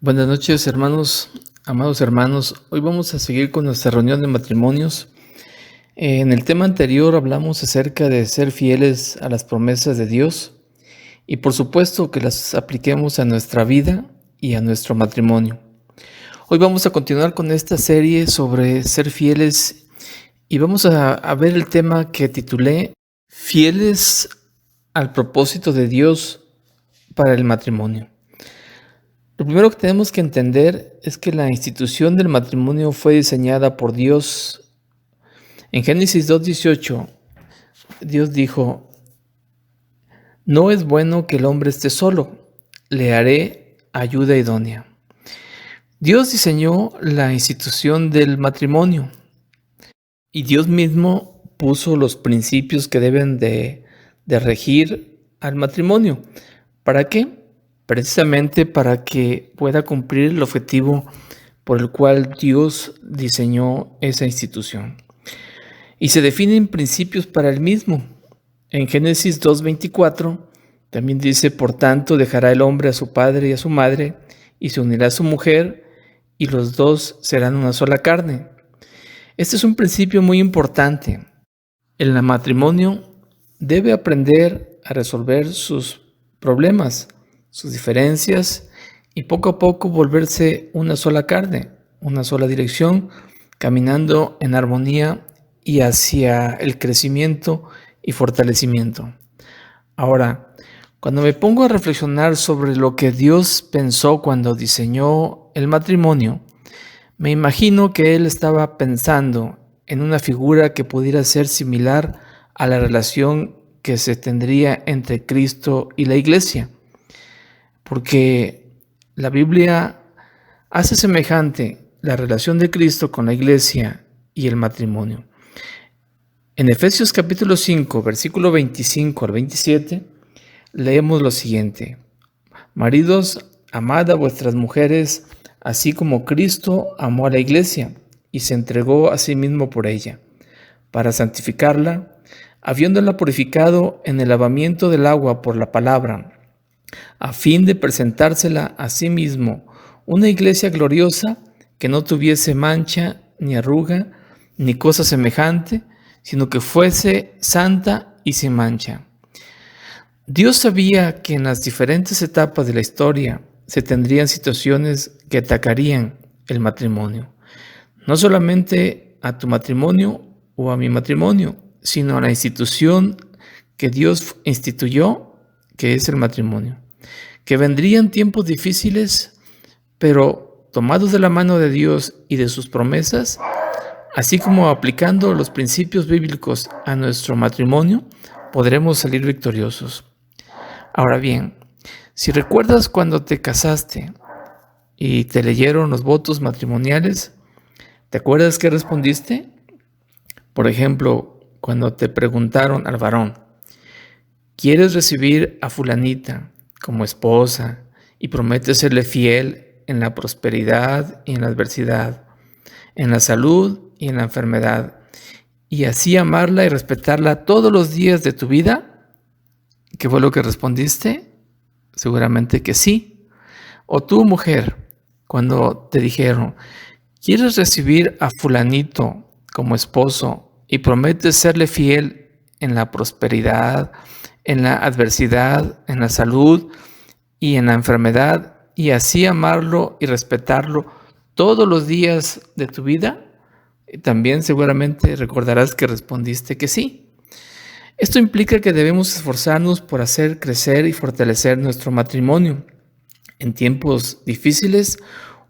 Buenas noches, hermanos, amados hermanos. Hoy vamos a seguir con nuestra reunión de matrimonios. En el tema anterior hablamos acerca de ser fieles a las promesas de Dios y por supuesto que las apliquemos a nuestra vida y a nuestro matrimonio. Hoy vamos a continuar con esta serie sobre ser fieles y vamos a ver el tema que titulé Fieles al propósito de Dios para el matrimonio. Lo primero que tenemos que entender es que la institución del matrimonio fue diseñada por Dios. En Génesis 2:18, Dios dijo: "No es bueno que el hombre esté solo, le haré ayuda idónea". Dios diseñó la institución del matrimonio y Dios mismo puso los principios que deben de regir al matrimonio. ¿Para qué? Precisamente para que pueda cumplir el objetivo por el cual Dios diseñó esa institución. Y se definen principios para el mismo. En Génesis 2:24 también dice: "Por tanto, dejará el hombre a su padre y a su madre, y se unirá a su mujer, y los dos serán una sola carne". Este es un principio muy importante. El matrimonio debe aprender a resolver sus problemas, sus diferencias, y poco a poco volverse una sola carne, una sola dirección, caminando en armonía y hacia el crecimiento y fortalecimiento. Ahora, cuando me pongo a reflexionar sobre lo que Dios pensó cuando diseñó el matrimonio, me imagino que Él estaba pensando en una figura que pudiera ser similar a la relación que se tendría entre Cristo y la Iglesia, porque la Biblia hace semejante la relación de Cristo con la Iglesia y el matrimonio. En Efesios capítulo 5, versículo 25 al 27, leemos lo siguiente: "Maridos, amad a vuestras mujeres, así como Cristo amó a la Iglesia y se entregó a sí mismo por ella, para santificarla, habiéndola purificado en el lavamiento del agua por la palabra, a fin de presentársela a sí mismo una iglesia gloriosa, que no tuviese mancha, ni arruga, ni cosa semejante, sino que fuese santa y sin mancha". Dios sabía que en las diferentes etapas de la historia se tendrían situaciones que atacarían el matrimonio. No solamente a tu matrimonio o a mi matrimonio, sino a la institución que Dios instituyó, que es el matrimonio. Que vendrían tiempos difíciles, pero tomados de la mano de Dios y de sus promesas, así como aplicando los principios bíblicos a nuestro matrimonio, podremos salir victoriosos. Ahora bien, si recuerdas cuando te casaste y te leyeron los votos matrimoniales, ¿te acuerdas qué respondiste? Por ejemplo, cuando te preguntaron al varón: ¿quieres recibir a fulanita como esposa y prometes serle fiel en la prosperidad y en la adversidad, en la salud y en la enfermedad, y así amarla y respetarla todos los días de tu vida? ¿Qué fue lo que respondiste? Seguramente que sí. O tú, mujer, cuando te dijeron: ¿quieres recibir a fulanito como esposo y prometes serle fiel en la prosperidad, en la adversidad, en la salud y en la enfermedad, y así amarlo y respetarlo todos los días de tu vida? También seguramente recordarás que respondiste que sí. Esto implica que debemos esforzarnos por hacer crecer y fortalecer nuestro matrimonio en tiempos difíciles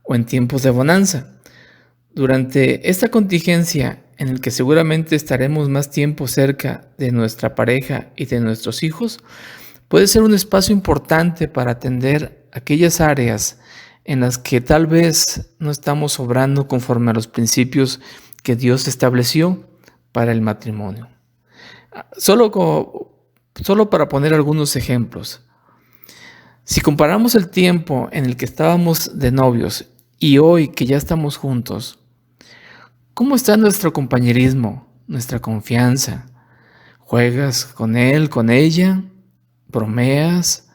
o en tiempos de bonanza. Durante esta contingencia, en el que seguramente estaremos más tiempo cerca de nuestra pareja y de nuestros hijos, puede ser un espacio importante para atender aquellas áreas en las que tal vez no estamos obrando conforme a los principios que Dios estableció para el matrimonio. Solo para poner algunos ejemplos. Si comparamos el tiempo en el que estábamos de novios y hoy que ya estamos juntos, ¿cómo está nuestro compañerismo, nuestra confianza? ¿Juegas con él, con ella? ¿Bromeas?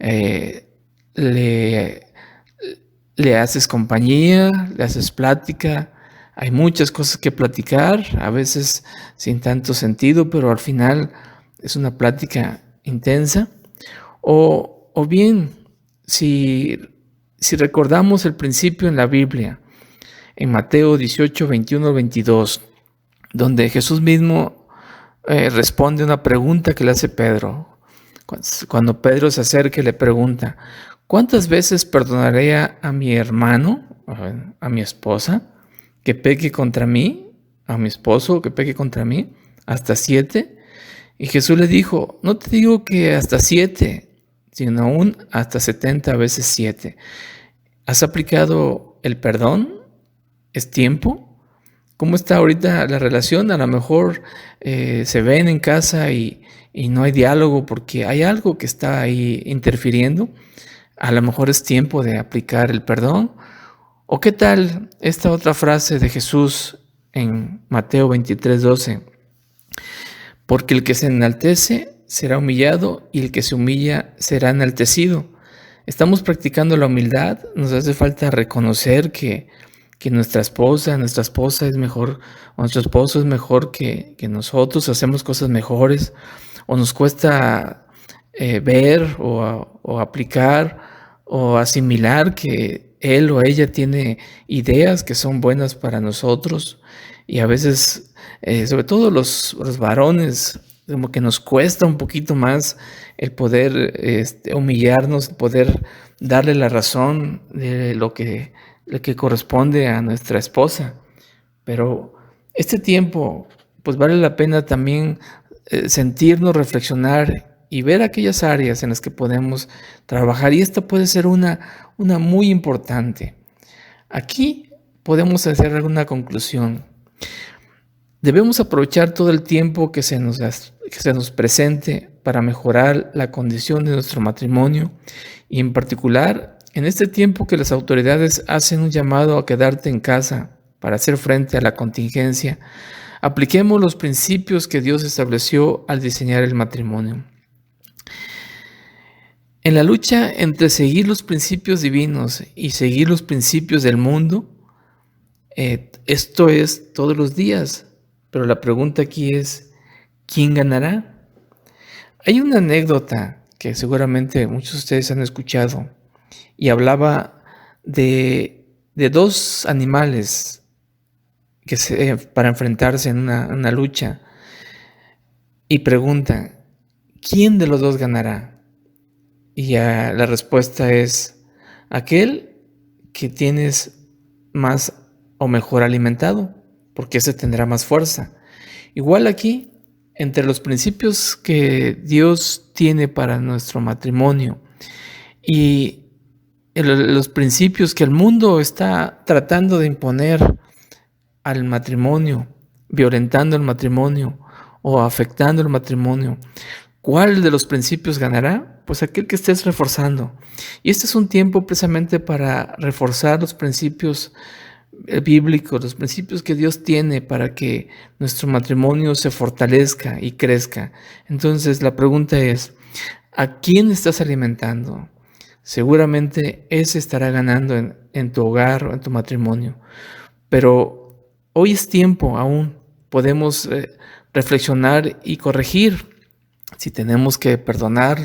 Eh, le, le haces compañía, le haces plática. Hay muchas cosas que platicar, a veces sin tanto sentido, pero al final es una plática intensa. O bien, si recordamos el principio en la Biblia, en Mateo 18, 21, 22, donde Jesús mismo responde una pregunta que le hace Pedro. Cuando Pedro se acerca y le pregunta, ¿cuántas veces perdonaré a mi hermano, a mi esposa, que peque contra mí, a mi esposo que peque contra mí? ¿Hasta 7? Y Jesús le dijo, no te digo que hasta 7, sino aún hasta 70 veces 7. ¿Has aplicado el perdón? ¿Es tiempo? ¿Cómo está ahorita la relación? A lo mejor se ven en casa y no hay diálogo porque hay algo que está ahí interfiriendo. A lo mejor es tiempo de aplicar el perdón. ¿O qué tal esta otra frase de Jesús en Mateo 23, 12? Porque el que se enaltece será humillado y el que se humilla será enaltecido. Estamos practicando la humildad. Nos hace falta reconocer que nuestra esposa es mejor, o nuestro esposo es mejor que nosotros, hacemos cosas mejores, o nos cuesta ver o aplicar o asimilar que él o ella tiene ideas que son buenas para nosotros. Y a veces, sobre todo los varones, como que nos cuesta un poquito más el poder humillarnos, poder darle la razón de lo que corresponde a nuestra esposa. Pero este tiempo, pues vale la pena también sentirnos, reflexionar y ver aquellas áreas en las que podemos trabajar. Y esta puede ser una muy importante. Aquí podemos hacer alguna conclusión. Debemos aprovechar todo el tiempo que se nos presente para mejorar la condición de nuestro matrimonio y en particular en este tiempo que las autoridades hacen un llamado a quedarte en casa para hacer frente a la contingencia. Apliquemos los principios que Dios estableció al diseñar el matrimonio. En la lucha entre seguir los principios divinos y seguir los principios del mundo, esto es todos los días, pero la pregunta aquí es, ¿quién ganará? Hay una anécdota que seguramente muchos de ustedes han escuchado y hablaba de dos animales para enfrentarse en una lucha y pregunta, ¿quién de los dos ganará? Y la respuesta es aquel que tienes más o mejor alimentado, porque ese tendrá más fuerza. Igual aquí, entre los principios que Dios tiene para nuestro matrimonio y los principios que el mundo está tratando de imponer al matrimonio, violentando el matrimonio o afectando el matrimonio, ¿cuál de los principios ganará? Pues aquel que estés reforzando. Y este es un tiempo precisamente para reforzar los principios bíblicos, los principios que Dios tiene para que nuestro matrimonio se fortalezca y crezca. Entonces la pregunta es, ¿a quién estás alimentando? Seguramente ese estará ganando en tu hogar o en tu matrimonio. Pero hoy es tiempo aún, podemos reflexionar y corregir. Si tenemos que perdonar,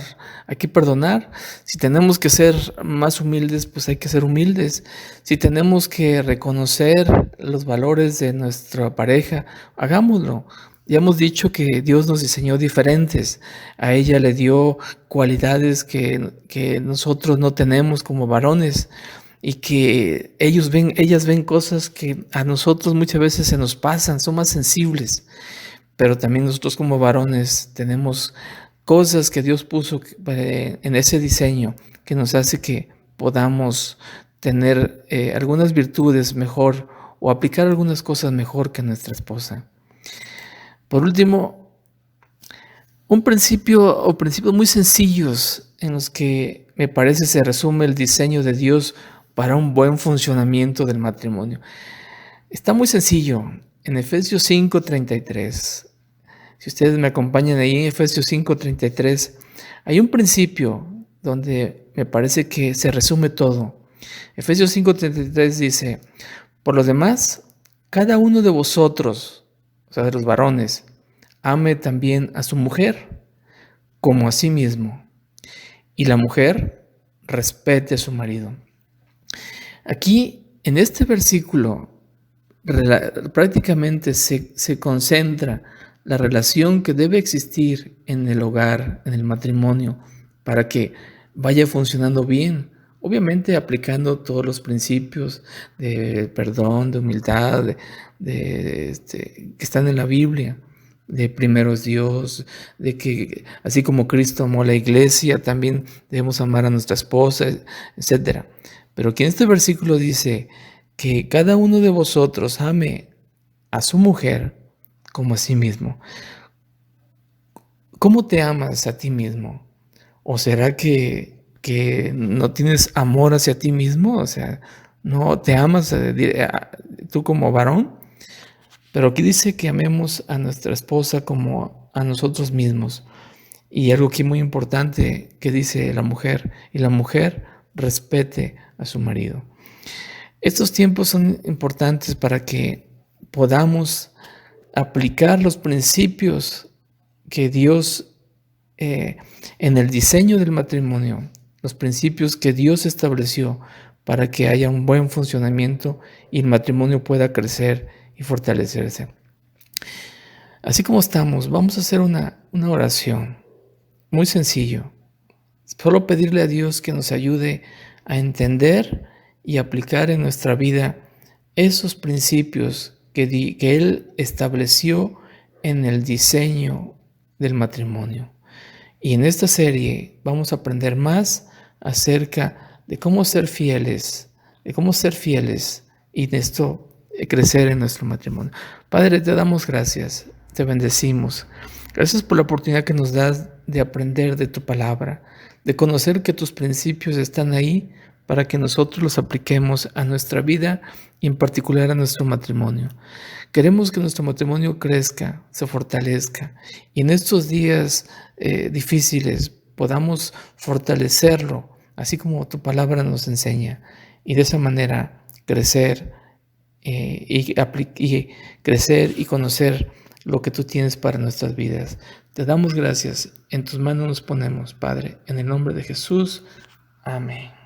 hay que perdonar. Si tenemos que ser más humildes, pues hay que ser humildes. Si tenemos que reconocer los valores de nuestra pareja, hagámoslo. Ya hemos dicho que Dios nos diseñó diferentes. A ella le dio cualidades que nosotros no tenemos como varones y que ellas ven cosas que a nosotros muchas veces se nos pasan, son más sensibles. Pero también nosotros como varones tenemos cosas que Dios puso en ese diseño que nos hace que podamos tener algunas virtudes mejor o aplicar algunas cosas mejor que nuestra esposa. Por último, principios muy sencillos en los que me parece se resume el diseño de Dios para un buen funcionamiento del matrimonio. Está muy sencillo. En Efesios 5:33, si ustedes me acompañan ahí en Efesios 5:33, hay un principio donde me parece que se resume todo. Efesios 5:33 dice: por lo demás, cada uno de vosotros, o sea, de los varones, ame también a su mujer como a sí mismo, y la mujer respete a su marido. Aquí, en este versículo, prácticamente se concentra la relación que debe existir en el hogar, en el matrimonio, para que vaya funcionando bien. Obviamente aplicando todos los principios de perdón, de humildad, que están en la Biblia, de primero es Dios, de que así como Cristo amó a la iglesia, también debemos amar a nuestra esposa, etc. Pero aquí en este versículo dice que cada uno de vosotros ame a su mujer como a sí mismo. ¿Cómo te amas a ti mismo? ¿O será que no tienes amor hacia ti mismo? O sea, no te amas tú como varón. Pero aquí dice que amemos a nuestra esposa como a nosotros mismos. Y algo aquí muy importante que dice la mujer, y la mujer respete a su marido. Estos tiempos son importantes para que podamos aplicar los principios que Dios en el diseño del matrimonio, los principios que Dios estableció para que haya un buen funcionamiento y el matrimonio pueda crecer y fortalecerse. Así como estamos, vamos a hacer una oración muy sencillo. Solo pedirle a Dios que nos ayude a entender y aplicar en nuestra vida esos principios que Él estableció en el diseño del matrimonio. Y en esta serie vamos a aprender más acerca de cómo ser fieles, y de esto crecer en nuestro matrimonio. Padre, te damos gracias, te bendecimos. Gracias por la oportunidad que nos das de aprender de tu palabra, de conocer que tus principios están ahí para que nosotros los apliquemos a nuestra vida y en particular a nuestro matrimonio. Queremos que nuestro matrimonio crezca, se fortalezca y en estos días difíciles podamos fortalecerlo, así como tu palabra nos enseña, y de esa manera crecer y crecer y conocer lo que tú tienes para nuestras vidas. Te damos gracias. En tus manos nos ponemos, Padre, en el nombre de Jesús. Amén.